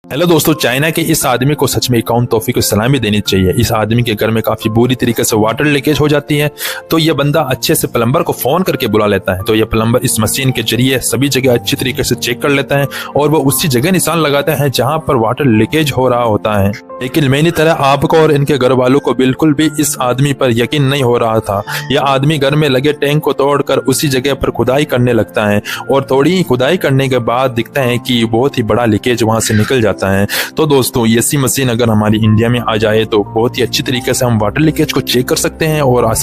Hello दोस्तों, China के इस आदमी को सच में इकाउन तोहफे को सलामी देनी चाहिए। इस आदमी के घर में काफी बुरी तरीके से वाटर लीकेज हो जाती है, तो ये बंदा अच्छे से प्लम्बर को फोन करके बुला लेता है। तो ये प्लम्बर इस मशीन के जरिए सभी जगह अच्छी तरीके से चेक कर लेता है और वो उसी जगह निशान लगाता है जहां पर वाटर लीकेज हो रहा होता है। लेकिन मेरी तरह आपको और इनके घर वालों को बिल्कुल भी इस आदमी पर यकीन नहीं हो रहा था। यह आदमी घर में लगे टैंक को तोड़कर उसी जगह पर खुदाई करने लगता है और थोड़ी ही खुदाई करने के बाद दिखता है कि बहुत ही बड़ा लीकेज वहां से निकल जाता है। तो दोस्तों, ऐसी मशीन अगर हमारी इंडिया में आ जाए तो बहुत ही अच्छी तरीके से हम वाटर लीकेज को चेक कर सकते हैं और